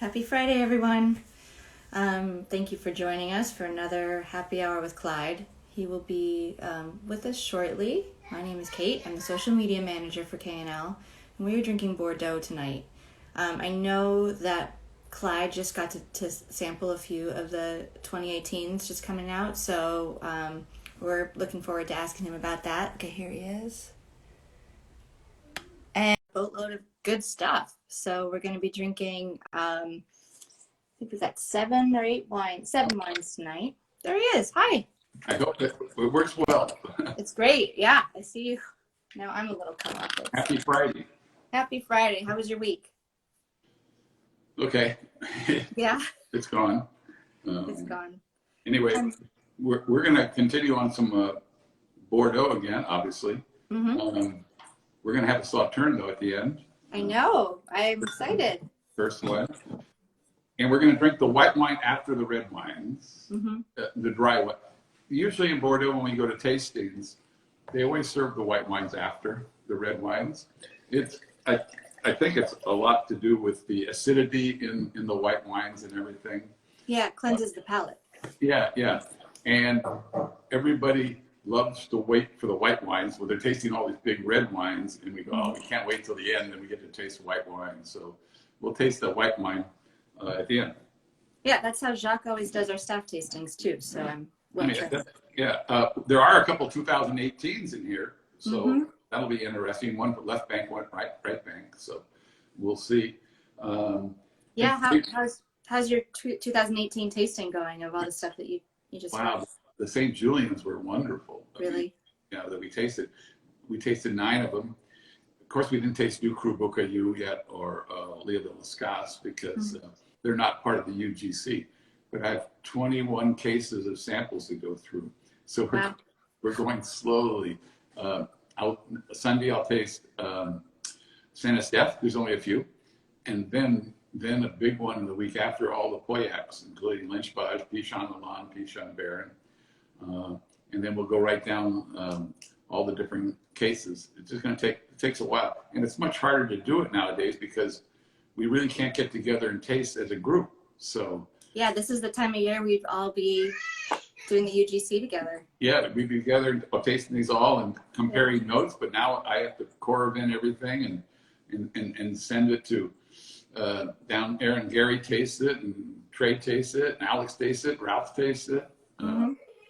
Happy Friday, everyone. Thank you for joining us for another happy hour with Clyde. He will be with us shortly. My name is Kate. I'm the social media manager for KNL, and we are drinking Bordeaux tonight. I know that Clyde just got to sample a few of the 2018s just coming out, so we're looking forward to asking him about that. Okay, here he is. And a boatload of good stuff. So we're going to be drinking, I think we've got seven wines tonight. There he is. Hi. I hope that it works well. It's great. Yeah, I see you. Now I'm a little cut off. Happy Friday. Happy Friday. How was your week? Okay. Yeah. It's gone. It's gone. Anyway, we're going to continue on some Bordeaux again, obviously. Mm-hmm. We're going to have a Sauternes though at the end. I know. I'm excited. First one. And we're going to drink the white wine after the red wines, the dry one. Usually in Bordeaux, when we go to tastings, they always serve the white wines after the red wines. I think it's a lot to do with the acidity in the white wines and everything. Yeah, it cleanses the palate. Yeah. And everybody loves to wait for the white wines. Well, they're tasting all these big red wines, and we go, oh, we can't wait till the end, and we get to taste white wine. So we'll taste the white wine at the end. Yeah, that's how Jacques always does our staff tastings too. So I'm interested. There are a couple 2018s in here, so that'll be interesting. One left bank, one right bank. So we'll see. Yeah, how's your 2018 tasting going of all the stuff that you just had? The St. Julians were wonderful. Really? That we tasted. We tasted 9 of them. Of course, we didn't taste Du Cru Bocayou yet or Lea de Lascasse because they're not part of the UGC. But I have 21 cases of samples to go through. So we're going slowly. Sunday, I'll taste Saint Estèphe. There's only a few. And then a big one the week after, all the Pauillacs, including Lynch-Bage, Pichon-Milan, Pichon-Baron. And then we'll go right down all the different cases. It's just going to it takes a while. And it's much harder to do it nowadays because we really can't get together and taste as a group. So yeah, this is the time of year we'd all be doing the UGC together. Yeah, we'd be together tasting these all and comparing notes. But now I have to Coravin everything and send it to down there, and Gary tastes it, and Trey tastes it, and Alex tastes it, Ralph tastes it.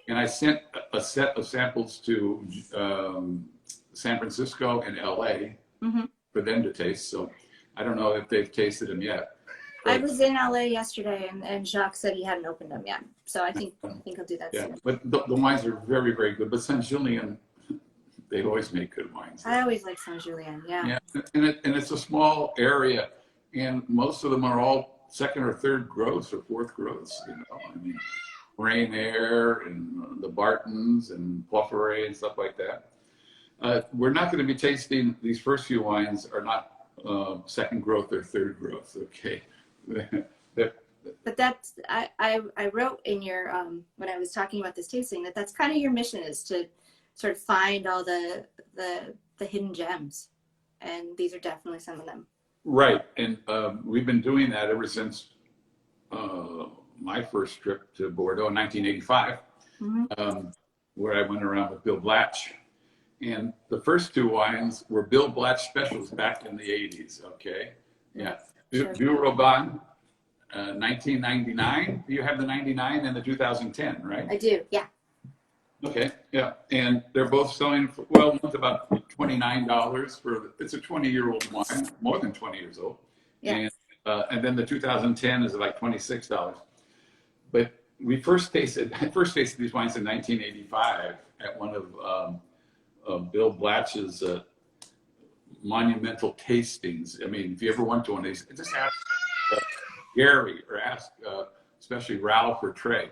And I sent a set of samples to San Francisco and LA for them to taste. So I don't know if they've tasted them yet. I was in LA yesterday, and Jacques said he hadn't opened them yet. So I think he'll do that soon. But the wines are very, very good. But Saint Julien, they always make good wines. I always like Saint Julien, yeah. And it's a small area, and most of them are all second or third growths or fourth growths. I mean, Rainier and the Bartons and Pomerol and stuff like that. We're not going to be tasting, these first few wines are not second growth or third growth, okay? But that's, I wrote in your, when I was talking about this tasting, that's kind of your mission, is to sort of find all the hidden gems. And these are definitely some of them. Right, and we've been doing that ever since my first trip to Bordeaux in 1985, where I went around with Bill Blatch. And the first 2 wines were Bill Blatch specials back in the 80s, okay? Yeah. Vieux Robin, 1999. Do you have the 99 and the 2010, right? I do, yeah. Okay, yeah. And they're both selling for, well, one's about $29 it's a 20-year-old wine, more than 20 years old. Yeah. And then the 2010 is like $26. But I first tasted these wines in 1985 at one of Bill Blatch's monumental tastings. I mean, if you ever went to one of these, just ask Gary or ask especially Ralph or Trey.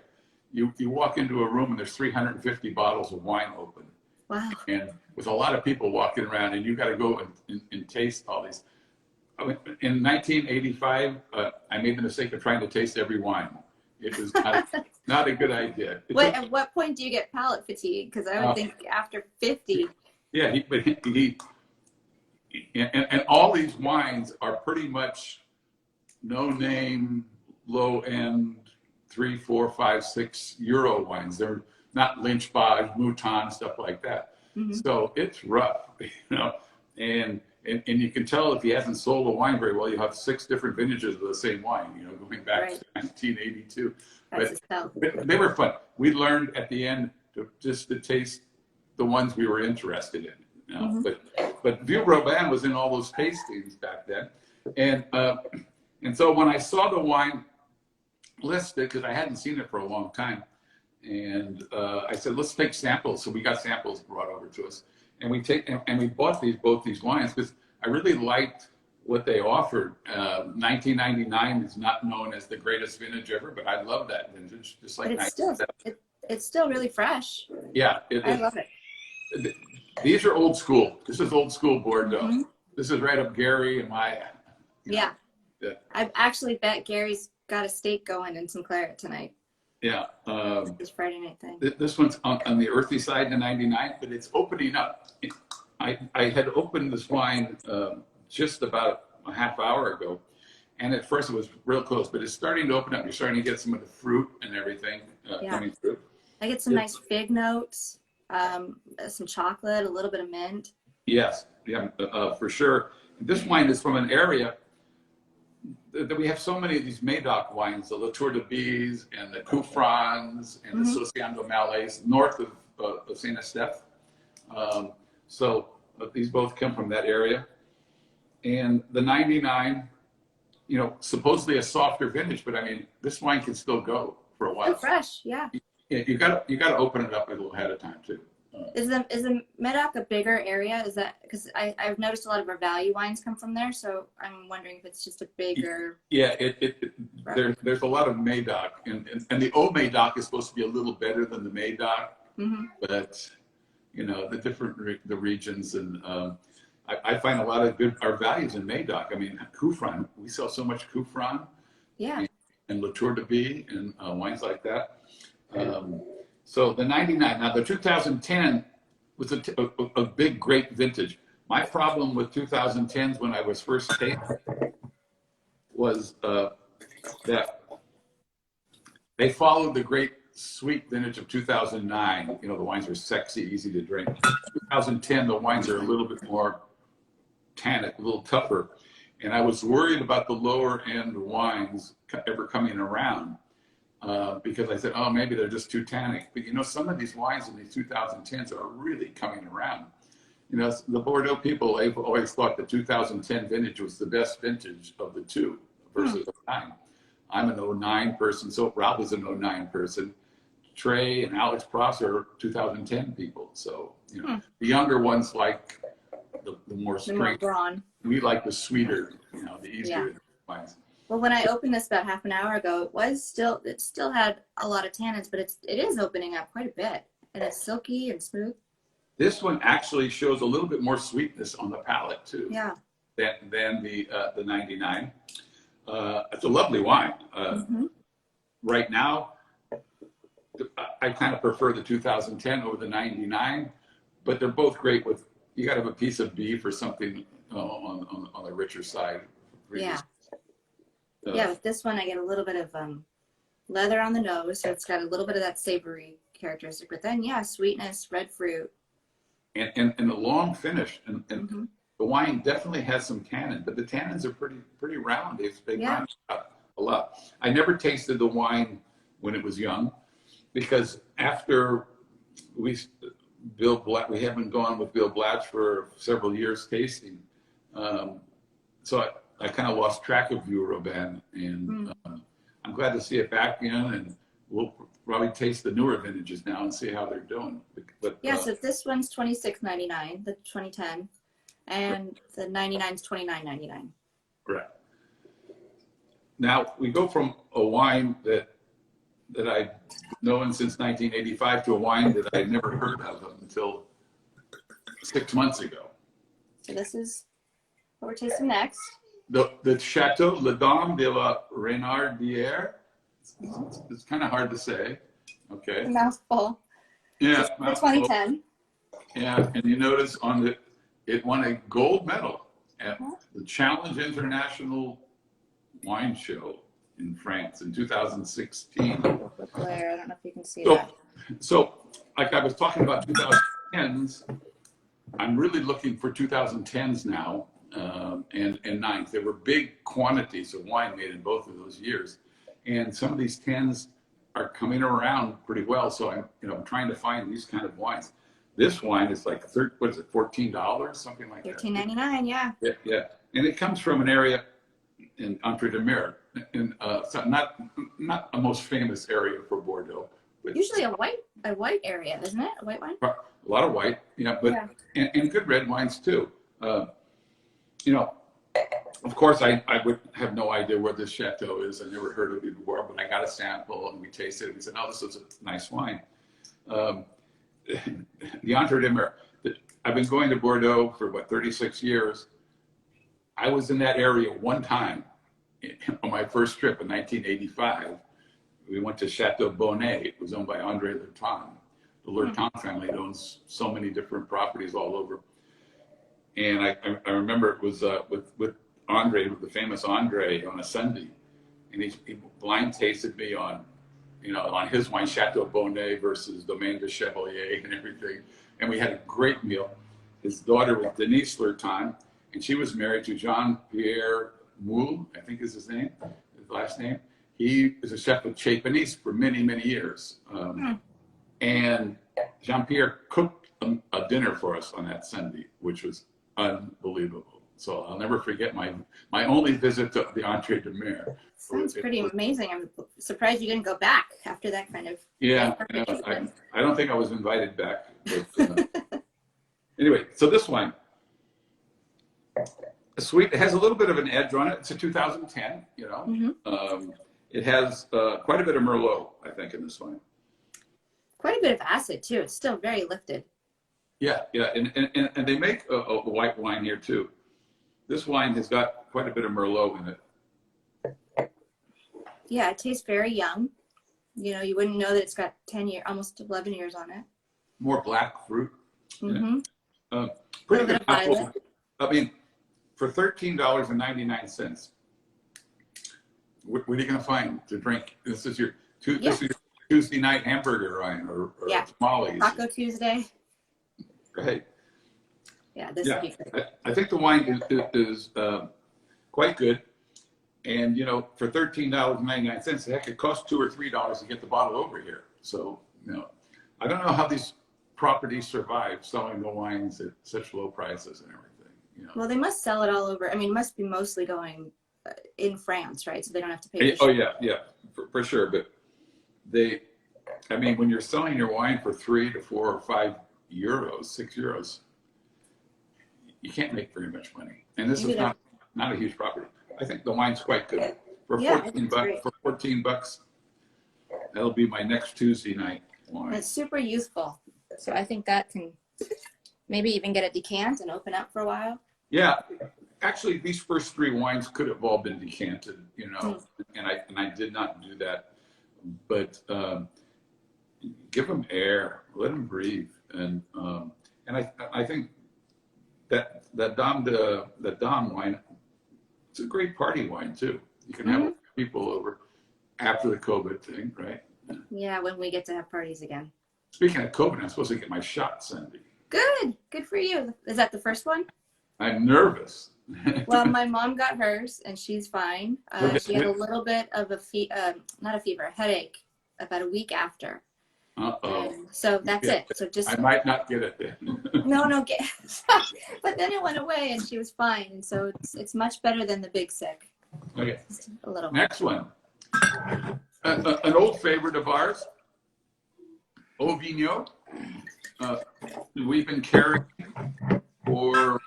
You walk into a room and there's 350 bottles of wine open. Wow. And with a lot of people walking around, and you got to go and taste all these. In 1985, I made the mistake of trying to taste every wine. It was not a good idea. At what point do you get palate fatigue? Because I would think after 50. Yeah, and all these wines are pretty much no name, low end, 3, 4, 5, 6 euro wines. They're not Lynch Bage, Mouton, stuff like that. Mm-hmm. So it's rough, and you can tell if he hasn't sold a wine very well. You have 6 different vintages of the same wine, going back to 1982. But they were fun. We learned at the end to taste the ones we were interested in. Mm-hmm. But Vieux Robin was in all those tastings back then, and so when I saw the wine listed, because I hadn't seen it for a long time, and I said, let's take samples. So we got samples brought over to us, and we bought both these wines because I really liked what they offered. 1999 is not known as the greatest vintage ever, but I love that vintage. Just like it's still really fresh. Yeah, I love it. These are old school. This is old school Bordeaux. Mm-hmm. This is right up Gary and my. Yeah. I actually bet Gary's got a steak going and some claret tonight. Yeah. This Friday night thing. This one's on the earthy side, the 99, but it's opening up. I had opened this wine just about a half hour ago, and at first it was real close, but it's starting to open up. You're starting to get some of the fruit and everything coming through. I get some nice fig notes, some chocolate, a little bit of mint. Yes, yeah, for sure. This wine is from an area that we have so many of these Médoc wines, the Latour de Bise and the Couffrans and the Sauternes Malais, north of Saint Estèphe. So these both come from that area. And the 99, supposedly a softer vintage, but I mean, this wine can still go for a while. And fresh, yeah. You got to open it up a little ahead of time too. Is the Médoc a bigger area? Is that because I've noticed a lot of our value wines come from there, so I'm wondering if it's just a bigger. Yeah, there's a lot of Médoc, and the Haut Médoc is supposed to be a little better than the Médoc, but the regions, and I find a lot of our values in Médoc. I mean, Couffran, we sell so much Couffran, and Latour de Bise and wines like that. So the 99, now the 2010 was a big, great vintage. My problem with 2010s when I was first tasting was that they followed the great sweet vintage of 2009. The wines were sexy, easy to drink. 2010, the wines are a little bit more tannic, a little tougher. And I was worried about the lower end wines ever coming around. Because I said, oh, maybe they're just too tannic. But some of these wines in these 2010s are really coming around. The Bordeaux people, they've always thought the 2010 vintage was the best vintage of the two versus 09. I'm an 09 person, so Ralph is an 09 person. Trey and Alex Pross are 2010 people. So, the younger ones like the more strength. We like the sweeter, the easier wines. Well, when I opened this about half an hour ago, it still had a lot of tannins, but it is opening up quite a bit, and it's silky and smooth. This one actually shows a little bit more sweetness on the palate too. Yeah. Than the 99. It's a lovely wine. Right now, I kind of prefer the 2010 over the 99, but they're both great. You got to have a piece of beef or something on the richer side. Yeah. With this one, I get a little bit of leather on the nose, so it's got a little bit of that savory characteristic. But then, sweetness, red fruit. And the long finish. And the wine definitely has some tannin, but the tannins are pretty round. They grind out a lot. I never tasted the wine when it was young, because after Bill Black, we haven't gone with Bill Blatch for several years tasting. So I kind of lost track of Vieux Robin, and I'm glad to see it back in, and we'll probably taste the newer vintages now and see how they're doing. But so this one's $26.99, the 2010, and the 99's $29.99. Right. Now we go from a wine that I've known since 1985 to a wine that I'd never heard of until 6 months ago. So this is what we're tasting next. The Chateau Le Dame de la Renardiere. It's kind of hard to say. Okay. A mouthful. Yeah. The 2010. Yeah, and you notice it won a gold medal at the Challenge International wine show in France in 2016. Blair, I don't know if you can see So, that. so like I was talking about 2010s, I'm really looking for 2010s now, and 9s. There were big quantities of wine made in both of those years, and some of these 10s are coming around pretty well. So I'm trying to find these kind of wines. This wine is like what is it, $14, something like that. $13.99, yeah. Yeah, and it comes from an area in Renardiere, in so not a most famous area for Bordeaux, but Usually a white area, isn't it? A white wine. a lot of white, but yeah. And good red wines too. Of course, I would have no idea where this chateau is. I never heard of it before, but I got a sample and we tasted it. We said, "Oh, this is a nice wine." The Entre de Mer. I've been going to Bordeaux for 36 years. I was in that area one time on my first trip in 1985. We went to Chateau Bonnet. It was owned by Andre Lerton. The Lerton family owns so many different properties all over. And I remember it was with Andre, the famous Andre, on a Sunday, and he blind tasted me on his wine, Chateau Bonnet versus Domaine de Chevalier and everything. And we had a great meal. His daughter was Denise Lerton, and she was married to Jean-Pierre Moule, I think is his name, his last name. He was a chef of Chez Panisse for many, many years. And Jean-Pierre cooked a dinner for us on that Sunday, which was unbelievable. So I'll never forget my only visit to the Entre de Mer. Sounds pretty amazing. I'm surprised you didn't go back after that kind of. Yeah, I don't think I was invited back. But, anyway, so this wine, sweet. It has a little bit of an edge on it. It's a 2010. It has quite a bit of Merlot, I think, in this wine. Quite a bit of acid too. It's still very lifted. Yeah, and they make a white wine here too. This wine has got quite a bit of Merlot in it. Yeah, it tastes very young. You wouldn't know that it's got 10 years, almost 11 years on it. More black fruit. Mm-hmm. Pretty good apple. I mean, for $13.99, what are you going to find to drink? This is your Tuesday night hamburger wine or tamales. Taco Tuesday. Right. Yeah, this would be great. I think the wine is quite good. And, for $13.99, heck, it costs $2 or $3 to get the bottle over here. So, I don't know how these properties survive selling the wines at such low prices and everything. Well, they must sell it all over. I mean, it must be mostly going in France, right? So they don't have to pay. Oh, yeah, for sure. But when you're selling your wine for 3 to 4 or 5 euros, 6 euros, you can't make very much money. And this is not a huge property. I think the wine's quite good. For $14, that'll be my next Tuesday night wine. And it's super youthful. So I think that can maybe even get a decant and open up for a while. Yeah. Actually, these first 3 wines could have all been decanted, and I did not do that. But give them air, let them breathe. And I think that Dom wine, it's a great party wine too. You can have people over after the COVID thing, right? Yeah, when we get to have parties again. Speaking of COVID, I'm supposed to get my shot, Cindy. Good for you. Is that the first one? I'm nervous. Well, my mom got hers and she's fine. She had a little bit of a headache about a week after. So that's it. So I might not get it then. No, but then it went away and she was fine. And so it's much better than the big sick. Okay. Just a little. Next one. An old favorite of ours, Vigneau. We've been carrying for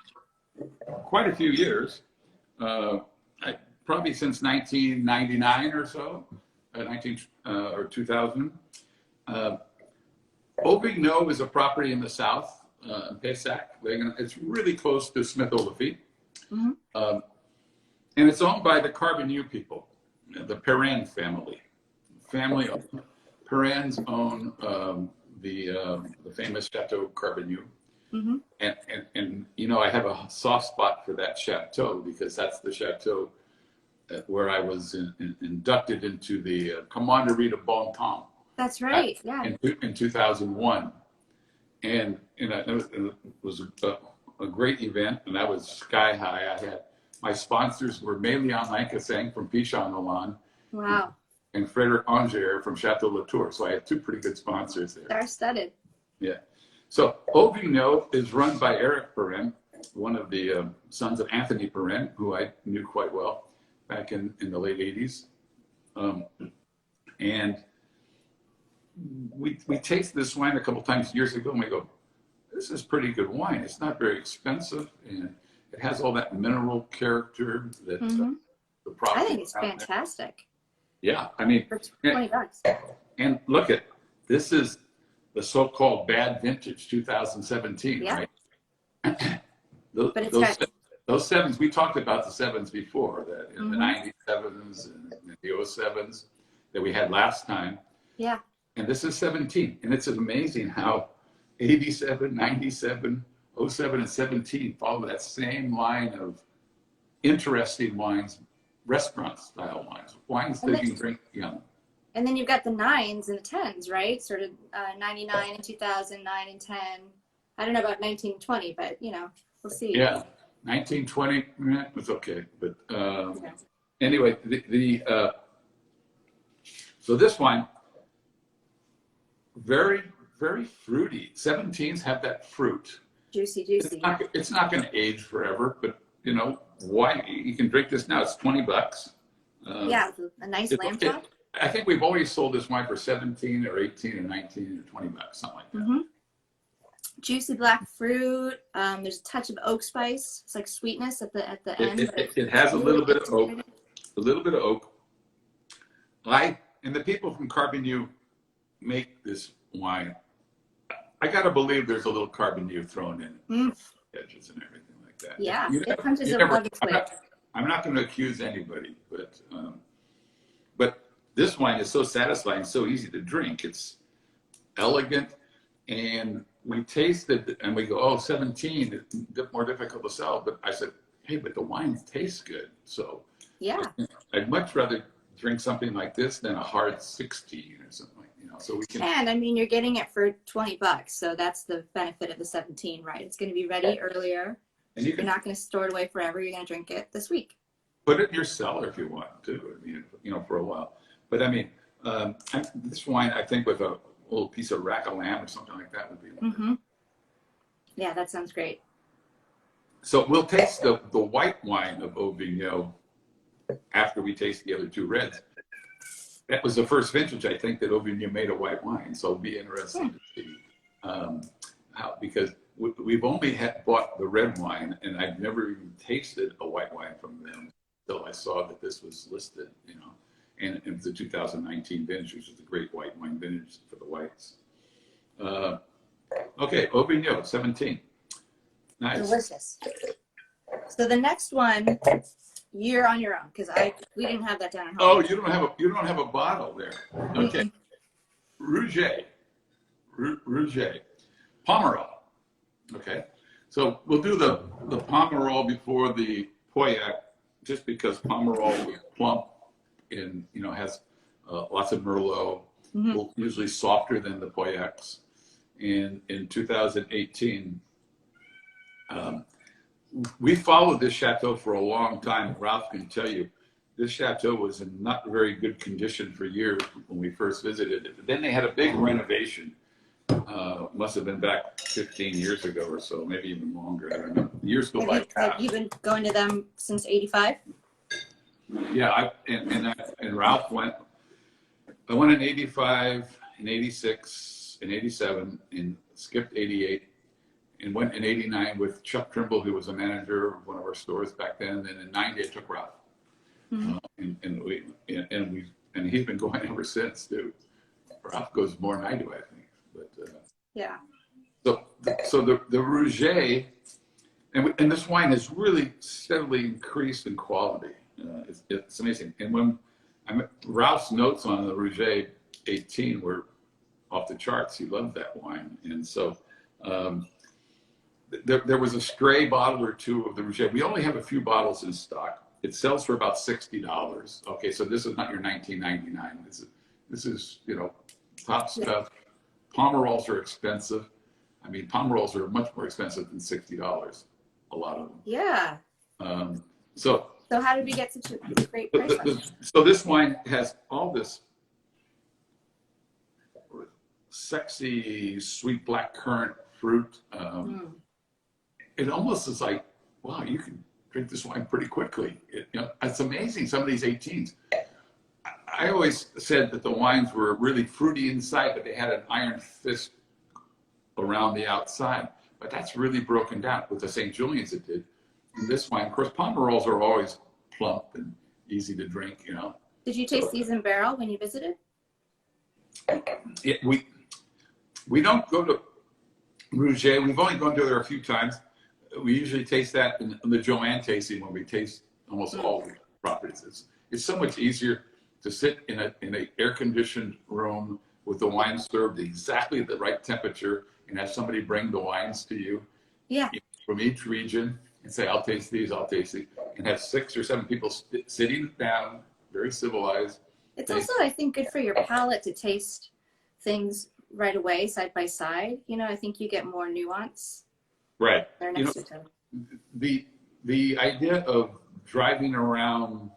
quite a few years, probably since 1999 or so, 2000. Vigneau is a property in the south, Pessac-Leognan. It's really close to Smith-Olaphite. And it's owned by the Carbonieu people, the Perrin family. Perrins own the famous Chateau Carbonieu. And I have a soft spot for that chateau because that's the chateau where I was inducted into the Commanderie de Bon Temps. That's right. Yeah. In 2001, and it was a great event, and that was sky high. I had my sponsors were Mélian Lancasang from Pichon-Milan. Wow. And Frédéric Anger from Chateau Latour. So I had two pretty good sponsors there. Star-studded. Yeah. So Vigneau is run by Eric Perrin, one of the sons of Anthony Perrin, who I knew quite well back in the late 80s. And we tasted this wine a couple times years ago, and we go, this is pretty good wine. It's not very expensive, and it has all that mineral character that the product. I think it's fantastic. Yeah, I mean, for $20. And look at this is the so-called bad vintage 2017, yeah. Right? Those sevens, we talked about the sevens before, that the 97s and the 07s that we had last time. Yeah. And this is 17, and it's amazing how 87, 97, 07, and 17 follow that same line of interesting wines. Restaurant style wines that you can drink young. And then you've got the 9s and the 10s, right? Sort of 99 and 2000, 9 and 10. I don't know about 1920, but we'll see. Yeah, 1920 was okay, but anyway, so this wine, very very fruity. 17s have that fruit. Juicy. It's not going to age forever, but why you can drink this now. It's $20. Yeah, a nice lamb chop. I think we've always sold this wine for 17 or 18 or 19 or $20, something like that. Juicy black fruit. There's a touch of oak spice. It's like sweetness at the end. It has a little bit of oak. A little bit of oak. And the people from Carbonneau make this wine. I gotta believe there's a little Carbonneau thrown in edges and everything. That. Yeah, it punches a lovely flavor. I'm not going to accuse anybody, but this wine is so satisfying, so easy to drink. It's elegant, and we tasted and we go, oh, 17, it's more difficult to sell. But I said, hey, but the wine tastes good. So yeah, I'd much rather drink something like this than a hard 16 or something like so we can. And I mean, you're getting it for $20, so that's the benefit of the 17, right? It's going to be ready earlier. And you're not going to store it away forever. You're going to drink it this week. Put it in your cellar if you want to. I mean, for a while. But I mean, this wine, I think, with a little piece of rack of lamb or something like that would be wonderful. Yeah, that sounds great. So we'll taste the white wine of Vigneau after we taste the other two reds. That was the first vintage, I think, that Vigneau made a white wine. So it'll be interesting to see how, because we've only bought the red wine, and I've never even tasted a white wine from them until I saw that this was listed, and it was the 2019 vintage, which is a great white wine vintage for the whites. Okay, Vigneau, 17. Nice. Delicious. So the next one, you're on your own, because we didn't have that down at home. Oh, you don't have a bottle there. Okay. Rouget. Pomerol. Okay, so we'll do the Pomerol before the Pauillac, just because Pomerol is plump and has lots of Merlot, usually softer than the Pauillacs. And in 2018, we followed this chateau for a long time. Ralph can tell you, this chateau was in not very good condition for years when we first visited it. Then they had a big renovation. Must have been back 15 years ago or so, maybe even longer. I don't know. Years go by fast. Have you been going to them since '85? Yeah, and Ralph went. I went in '85, in '86, in '87, and skipped '88, and went in '89 with Chuck Trimble, who was a manager of one of our stores back then. And in '90, I took Ralph, and he's been going ever since, too. Ralph goes more than I do, I think. But yeah. So the Rouget, and this wine has really steadily increased in quality. It's amazing. And when Ralph's notes on the Rouget 18 were off the charts, he loved that wine. And so there was a stray bottle or two of the Rouget. We only have a few bottles in stock. It sells for about $60. Okay, so this is not your $19.99. This is top stuff. Pomerols are expensive. I mean, Pomerols are much more expensive than $60. A lot of them. Yeah. So how did we get such a great price on it? So this wine has all this sexy, sweet black currant fruit. It almost is like, wow, you can drink this wine pretty quickly. It's amazing, some of these 18s. I always said that the wines were really fruity inside, but they had an iron fist around the outside. But that's really broken down. With the St. Julian's it did. And this wine, of course, Pomerols are always plump and easy to drink, Did you taste these in barrel when you visited? Yeah, we don't go to Rouget. We've only gone to there a few times. We usually taste that in the Joanne tasting when we taste almost all the properties. It's so much easier to sit in a air-conditioned room with the wine served exactly the right temperature and have somebody bring the wines to you from each region and say, I'll taste these, and have 6 or 7 people sitting down, very civilized. It's also, I think, good for your palate to taste things right away, side by side. I think you get more nuance. Right. They're next to each other. The idea of driving around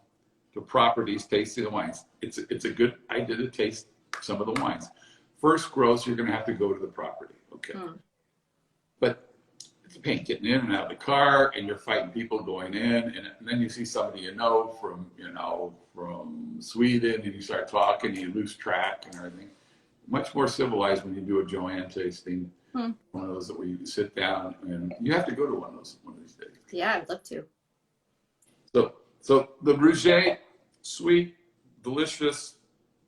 the properties, tasting the wines, it's a good idea to taste some of the wines. First gross, you're going to have to go to the property, okay? But it's a pain getting in and out of the car, and you're fighting people going in, and then you see somebody from Sweden, and you start talking, and you lose track and everything. Much more civilized when you do a Joanne tasting. One of those that where you sit down, and you have to go to one of these days. Yeah, I'd love to. So the Rouget, sweet, delicious.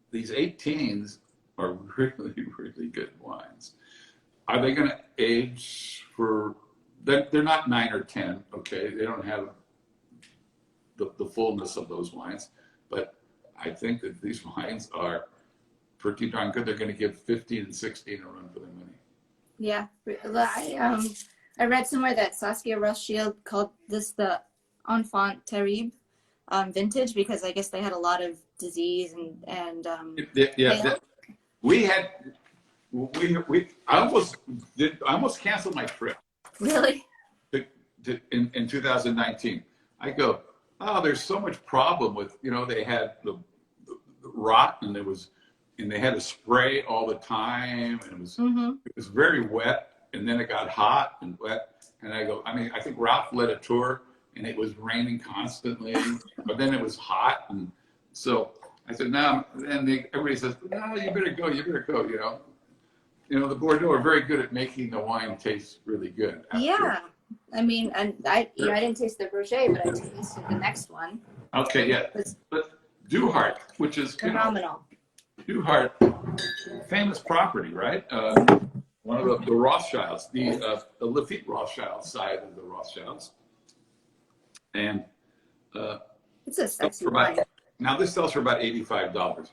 These 18s are really, really good wines. Are they going to age for? They're not 9 or 10. Okay, they don't have the fullness of those wines, but I think that these wines are pretty darn good. They're going to give 15 and 16 a run for their money. Yeah, I read somewhere that Saskia Rothschild called this the Enfant Terrible vintage because I guess they had a lot of disease and I almost canceled my trip. Really? In 2019, I go, oh, there's so much problem with they had the rot and they had to spray all the time, and it was very wet, and then it got hot and wet, and I think Ralph led a tour, and it was raining constantly, but then it was hot, and so I said, no, and everybody says, no, you better go, the Bordeaux are very good at making the wine taste really good. Yeah, I mean, and I didn't taste the Rouget, but I tasted the next one. Okay, yeah, but Duhart, which is phenomenal. Duhart, famous property, right? One of the Rothschilds, the Lafitte Rothschild side of the Rothschilds, and it's a sexy wine. Now this sells for about $85,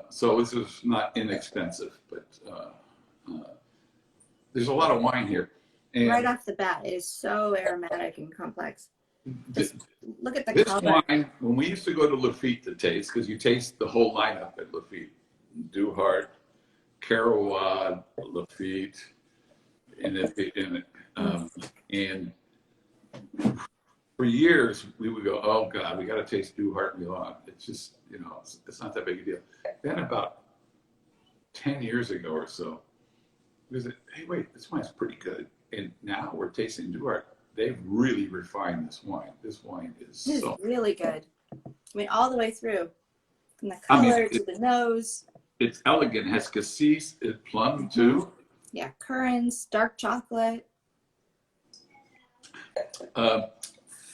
so this is not inexpensive, but there's a lot of wine here. And right off the bat, it is so aromatic and complex. Look at the this color. wine, when we used to go to Lafitte to taste, because you taste the whole lineup at Lafitte, Duhart, Carrawad, Lafitte, and for years we would go, oh God, we got to taste Duhart-Milon. It's just, it's not that big a deal. Then about 10 years ago or so, we said, hey, wait, this wine's pretty good. And now we're tasting Duhart. They've really refined this wine. This wine is really good. I mean, all the way through, from the color to the nose. It's elegant. It has cassis, plum too. Yeah, currants, dark chocolate.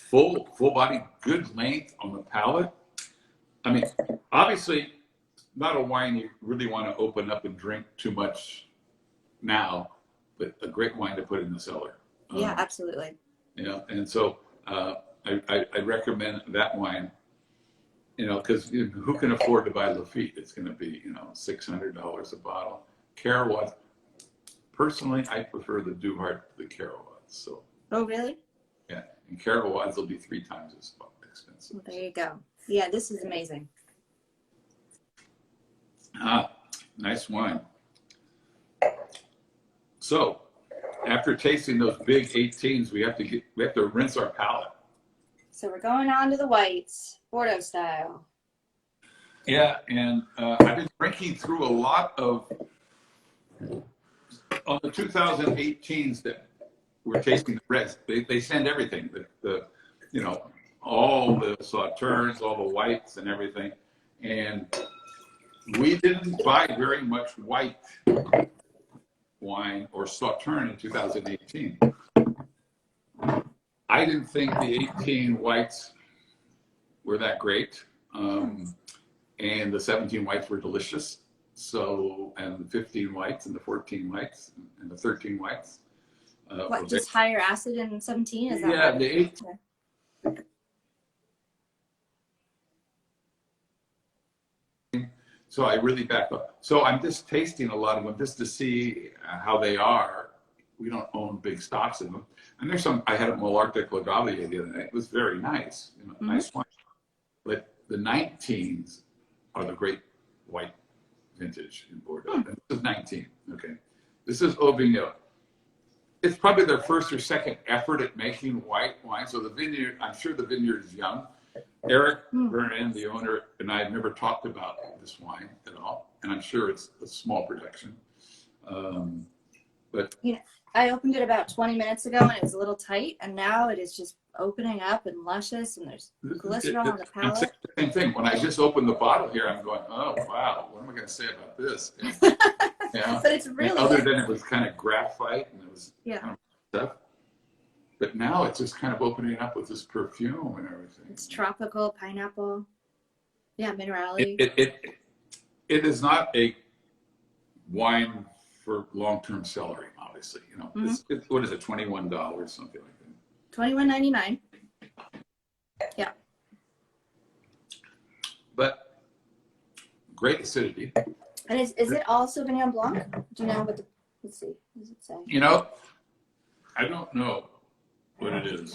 Full body, good length on the palate. I mean, obviously, not a wine you really want to open up and drink too much now, but a great wine to put in the cellar. Yeah, absolutely. And so I recommend that wine, because who can afford to buy Lafitte? It's going to be, $600 a bottle. Carrawad, personally, I prefer the Duhart to the Carrawad. So. Oh, really? Yeah, and Carrawads will be 3 times expensive. Well, there you go. Yeah, this is amazing. Ah, nice wine. So, after tasting those big 18s, we have to rinse our palate. So we're going on to the whites, Bordeaux style. Yeah, and I've been drinking through a lot of on the 2018s that we're tasting the reds. They send everything, the you know, all the Sauternes, all the whites and everything, and we didn't buy very much white wine or Sauterne in 2018. I didn't think the 18 whites were that great, and the 17 whites were delicious. So, and the 15 whites and the 14 whites and the 13 whites. What, just higher acid in 17? Is that yeah, right? the 18. So I really back up. So I'm just tasting a lot of them just to see how they are. We don't own big stocks of them. And there's some, I had a Mollard de Clagavia the other night. It was very nice, you know, nice wine. But the 19s are the great white vintage in Bordeaux. And this is 19, okay. This is Vigneau. It's probably their first or second effort at making white wine. So the vineyard, I'm sure the vineyard is young. Eric Vernon, the owner, and I have never talked about this wine at all, and I'm sure it's a small production. But you know, I opened it about 20 minutes ago, and it was a little tight, and now it is just opening up and luscious, and there's glycerol on the palate. Same thing. When I just opened the bottle here, I'm going, oh wow, what am I going to say about this? Yeah. But it's really other than it was kind of graphite and it was yeah. kind of stuff. But now it's just kind of opening up with this perfume and everything. It's tropical, pineapple. Yeah, minerality. It is not a wine for long-term cellaring, obviously. You know, what is it, $21, something like that? $21.99. Yeah. But great acidity. And is it all Sauvignon Blanc? Do you know what the, let's see, what does it say? You know, I don't know what it is.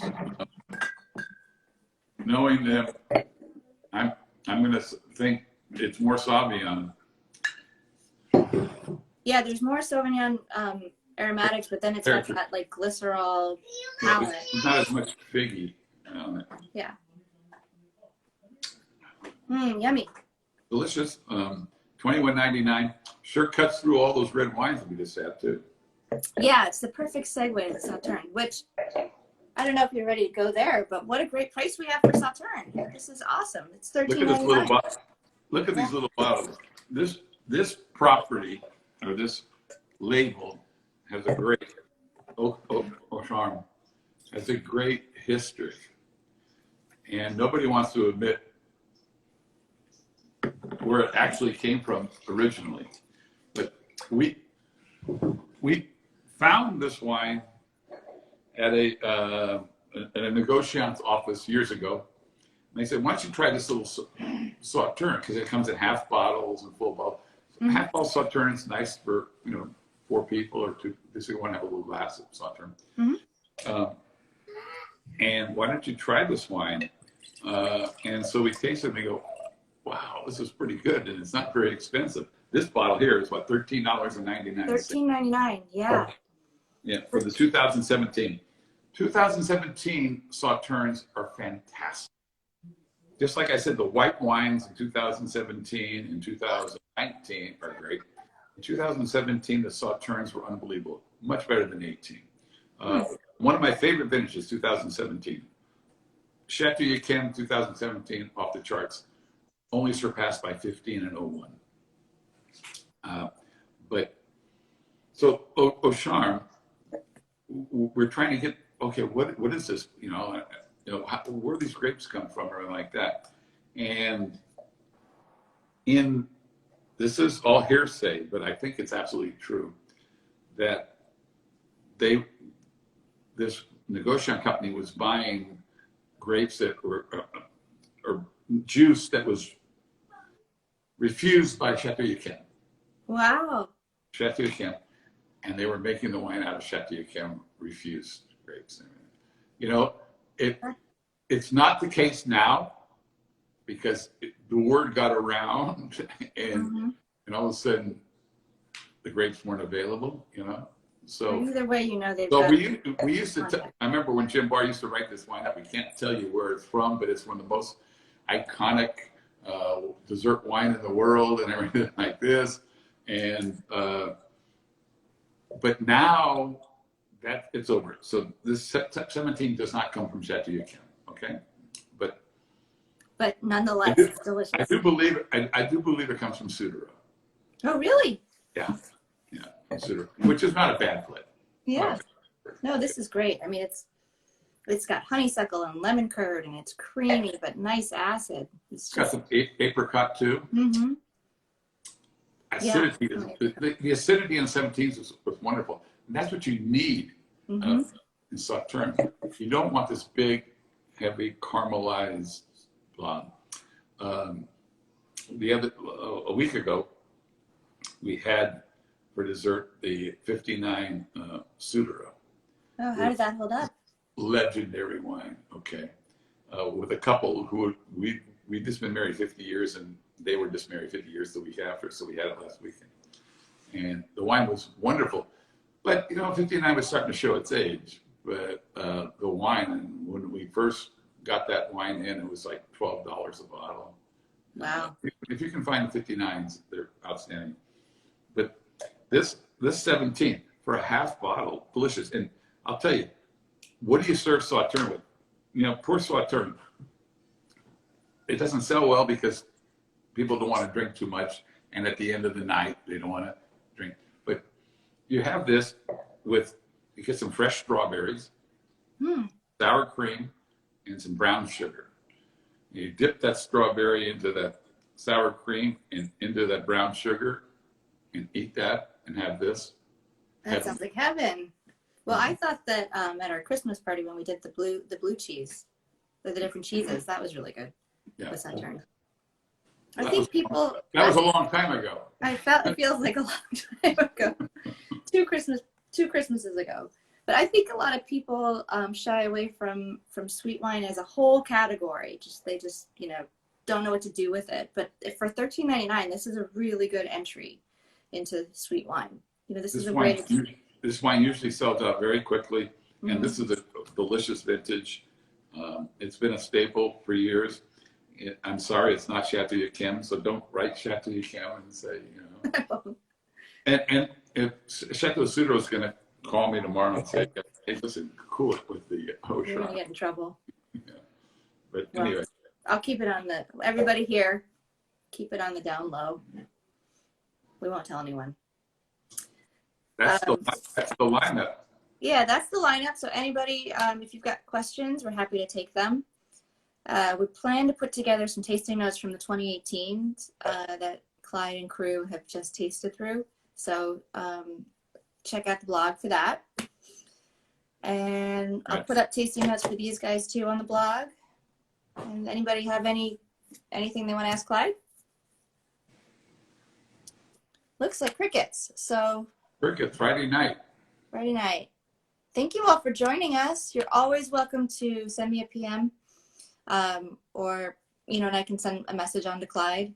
Knowing that I'm going to think it's more Sauvignon. Yeah, there's more Sauvignon aromatics, but then it's got that like glycerol palate. It's not as much figgy on it. Yeah. Yummy. Delicious. $21.99. Sure cuts through all those red wines that we just had too. Yeah, it's the perfect segue to Sauternes, which I don't know if you're ready to go there, but what a great price we have for Sauternes. This is awesome. It's $13.99. Look at this little bottle. Look at these little bottles. This property or this label has a great charm, has a great history, and nobody wants to admit where it actually came from originally. But we found this wine at a negociant's office years ago. And they said, why don't you try this little Sauterne, because it comes in half bottles and full bottles. Half bottle Sauterne is nice for 4 people or 2. This you want to have a little glass of Sauterne. And why don't you try this wine? And so we tasted it and we go, wow, this is pretty good, and it's not very expensive. This bottle here is what, $13.99. $13.99, yeah. Yeah, for the 2017. 2017 Sauternes are fantastic. Just like I said, the white wines in 2017 and 2019 are great. In 2017, the Sauternes were unbelievable, much better than 18. One of my favorite vintages, 2017. Chateau-Yquem 2017, off the charts, only surpassed by 15 and 01. But so au charme, we're trying to get, okay, what is this? Where these grapes come from or like that. And this is all hearsay, but I think it's absolutely true that this negotiant company was buying grapes that were, or juice that was refused by Chateau-Yquem. Wow. Chateau-Yquem. And they were making the wine out of Chateau-Yquem refused grapes. It's not the case now because the word got around and all of a sudden the grapes weren't available, you know? So either way, you know, they've so got we used to, I remember when Jim Barr used to write this wine up, we can't tell you where it's from, but it's one of the most iconic dessert wine in the world and everything like this. And, but now that it's over. So this 17 does not come from Chateauguay, okay? But nonetheless, it's delicious. I do believe it comes from Superieur. Oh, really? Yeah, Superieur, which is not a bad play. Yeah. No, this is great. I mean, it's got honeysuckle and lemon curd, and it's creamy but nice acid. It's got some apricot too. Mm-hmm. Acidity the acidity in 17s was wonderful, and that's what you need in Sauternes. You don't want this big, heavy caramelized Blanc. A week ago, we had for dessert the 59 Sauternes. Oh, how did that hold up? Legendary wine, okay. With a couple who we'd just been married 50 years and they were just married 50 years the week after, so we had it last weekend. And the wine was wonderful. But, you know, 59 was starting to show its age. But the wine, and when we first got that wine in, it was like $12 a bottle. Wow. If you can find the 59s, they're outstanding. But this 17 for a half bottle, delicious. And I'll tell you, what do you serve Sauternes with? You know, poor Sauternes. It doesn't sell well because people don't want to drink too much, and at the end of the night, they don't want to drink. But you have this with, you get some fresh strawberries, sour cream, and some brown sugar. You dip that strawberry into that sour cream and into that brown sugar and eat that and have this. That sounds like heaven. Well, I thought that at our Christmas party when we did the blue cheese, the different cheeses, that was really good. Yeah. With Sauternes. I think people. That was a long time ago. It feels like a long time ago. two Christmases ago. But I think a lot of people shy away from sweet wine as a whole category. They just don't know what to do with it. But for $13.99, this is a really good entry into sweet wine. This is a great. This wine usually sells out very quickly, and this is a delicious vintage. It's been a staple for years. I'm sorry, it's not Chateauguay, so don't write Chateauguay and say, And if Chateau Sauternes is going to call me tomorrow and say, hey, listen, cool it with the Haut. You're going to get in trouble. Yeah. But anyway. I'll keep it on everybody here, keep it on the down low. We won't tell anyone. That's the lineup. Yeah, that's the lineup. So anybody, if you've got questions, we're happy to take them. We plan to put together some tasting notes from the 2018 that Clyde and crew have just tasted through. So check out the blog for that. And I'll put up tasting notes for these guys too on the blog. And anybody have anything they want to ask Clyde? Looks like crickets. So Crickets, Friday night. Friday night. Thank you all for joining us. You're always welcome to send me a PM. Or, and I can send a message on to Clyde,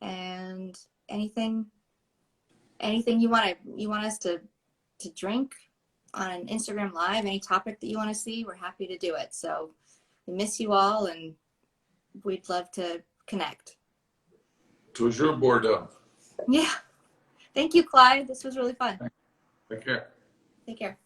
and anything you want us to drink on an Instagram live, any topic that you want to see, we're happy to do it. So we miss you all and we'd love to connect. Toujours Bordeaux. Yeah. Thank you, Clyde. This was really fun. Take care. Take care.